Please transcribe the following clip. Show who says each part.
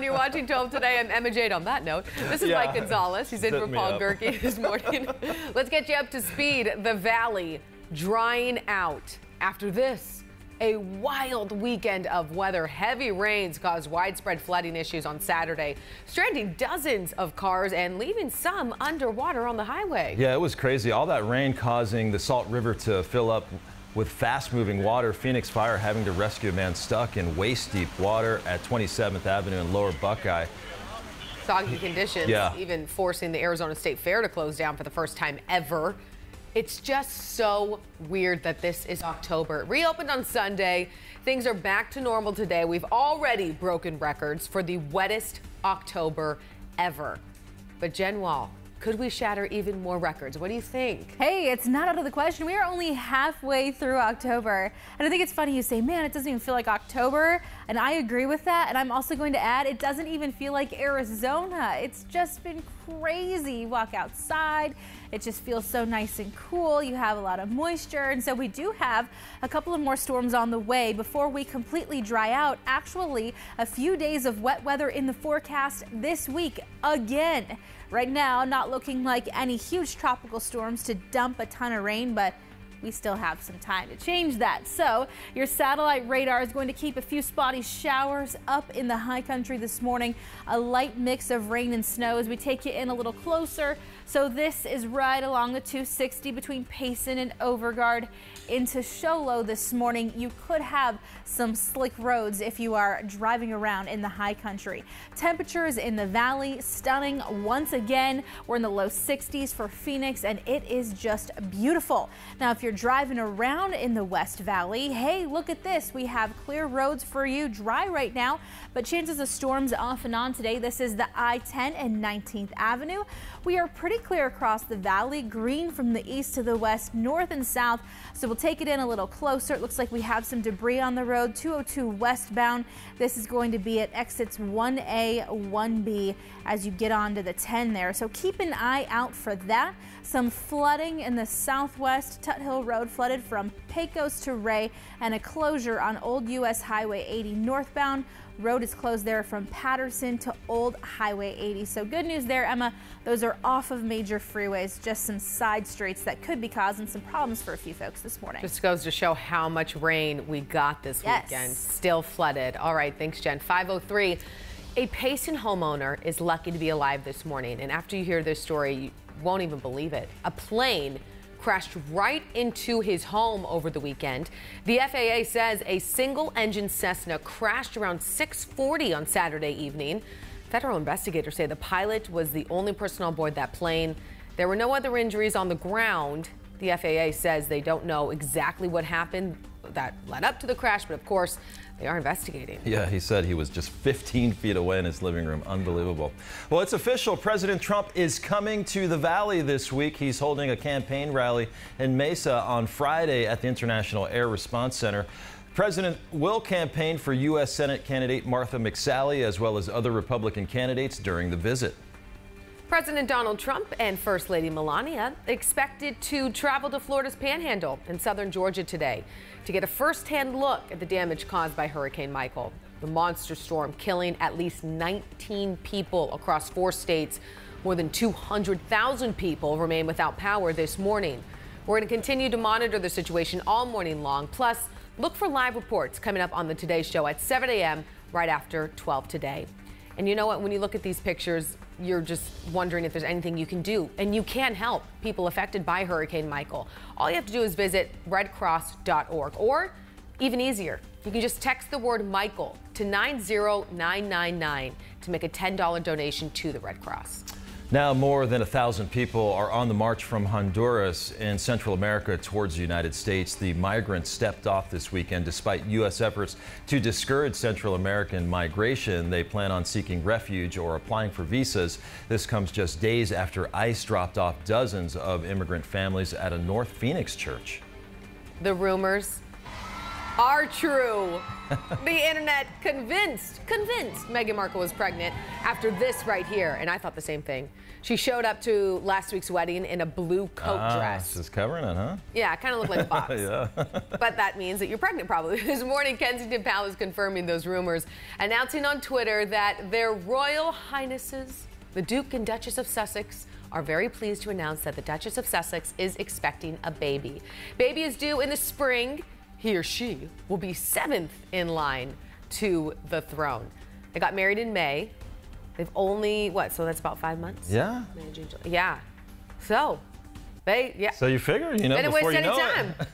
Speaker 1: You're watching 12 today. I'm Emma Jade. On that note, this is Mike Gonzalez. He's in for Paul Gerke this morning. Let's get you up to speed. The Valley drying out after this. A wild weekend of weather. Heavy rains caused widespread flooding issues on Saturday, stranding dozens of cars and leaving some underwater on the highway.
Speaker 2: Yeah, it was crazy. All that rain causing the Salt River to fill up with fast-moving water. Phoenix Fire having to rescue a man stuck in waist-deep water at 27th Avenue and Lower Buckeye.
Speaker 1: Soggy conditions, even forcing the Arizona State Fair to close down for the first time ever. It's just so weird that this is October. It reopened on Sunday. Things are back to normal today. We've already broken records for the wettest October ever. But Jen Wall, could we shatter even more records? What do you think?
Speaker 3: Hey, it's not out of the question. We are only halfway through October. And I think it's funny you say, man, it doesn't even feel like October. And I agree with that. And I'm also going to add, it doesn't even feel like Arizona. It's just been crazy. You walk outside, it just feels so nice and cool. You have a lot of moisture. And so we do have a couple of more storms on the way before we completely dry out. Actually, a few days of wet weather in the forecast this week again. Right now, not looking like any huge tropical storms to dump a ton of rain, but we still have some time to change that. So your satellite radar is going to keep a few spotty showers up in the high country this morning. A light mix of rain and snow as we take you in a little closer. So this is right along the 260 between Payson and Overguard into Show Low this morning. You could have some slick roads if you are driving around in the high country. Temperatures in the valley stunning once again. We're in the low 60s for Phoenix and it is just beautiful. Now if you're driving around in the West Valley, hey, look at this. We have clear roads for you, dry right now, but chances of storms off and on today. This is the I-10 and 19th Avenue. We are pretty clear across the valley, green from the east to the west, north and south. So we'll take it in a little closer. It looks like we have some debris on the road, 202 westbound. This is going to be at exits 1A, 1B as you get onto the 10 there. So keep an eye out for that. Some flooding in the southwest. Tuthill Road flooded from Pecos to Ray, and a closure on Old US Highway 80 northbound. Road is closed there from Patterson to Old Highway 80. So good news there, Emma. Those are off of major freeways, just some side streets that could be causing some problems for a few folks this morning.
Speaker 1: Just goes to show how much rain we got this weekend. Still flooded. All right, thanks, Jen. 5:03. A Payson homeowner is lucky to be alive this morning. And after you hear this story, you won't even believe it. A plane crashed right into his home over the weekend. The FAA says a single-engine Cessna crashed around 6:40 on Saturday evening. Federal investigators say the pilot was the only person on board that plane. There were no other injuries on the ground. The FAA says they don't know exactly what happened that led up to the crash, but of course, they are investigating.
Speaker 2: Yeah, he said he was just 15 feet away in his living room. Unbelievable. Well, it's official. President Trump is coming to the Valley this week. He's holding a campaign rally in Mesa on Friday at the International Air Response Center. President will campaign for U.S. Senate candidate Martha McSally as well as other Republican candidates during the visit.
Speaker 1: President Donald Trump and First Lady Melania expected to travel to Florida's Panhandle in southern Georgia today to get a first-hand look at the damage caused by Hurricane Michael. The monster storm killing at least 19 people across 4 states. More than 200,000 people remain without power this morning. We're going to continue to monitor the situation all morning long. Plus, look for live reports coming up on the Today Show at 7 a.m. right after 12 today. And you know what? When you look at these pictures, you're just wondering if there's anything you can do. And you can help people affected by Hurricane Michael. All you have to do is visit redcross.org. Or, even easier, you can just text the word Michael to 90999 to make a $10 donation to the Red Cross.
Speaker 2: Now more than 1,000 people are on the march from Honduras in Central America towards the United States. The migrants stepped off this weekend despite U.S. efforts to discourage Central American migration. They plan on seeking refuge or applying for visas. This comes just days after ICE dropped off dozens of immigrant families at a North Phoenix church.
Speaker 1: The rumors are true. The internet convinced Meghan Markle was pregnant after this right here, and I thought the same thing. She showed up to last week's wedding in a blue coat dress.
Speaker 2: She's covering it, huh?
Speaker 1: Yeah, it kind of looked like a box.
Speaker 2: Yeah.
Speaker 1: But that means that you're pregnant probably. This morning, Kensington Palace confirming those rumors, announcing on Twitter that their Royal Highnesses, the Duke and Duchess of Sussex, are very pleased to announce that the Duchess of Sussex is expecting a baby. Baby is due in the spring. He or she will be 7th in line to the throne. They got married in May. They've only, so that's about 5 months?
Speaker 2: Yeah.
Speaker 1: Yeah. So,
Speaker 2: So you figure,
Speaker 1: they didn't
Speaker 2: before
Speaker 1: waste
Speaker 2: you
Speaker 1: any
Speaker 2: know
Speaker 1: time.
Speaker 2: it.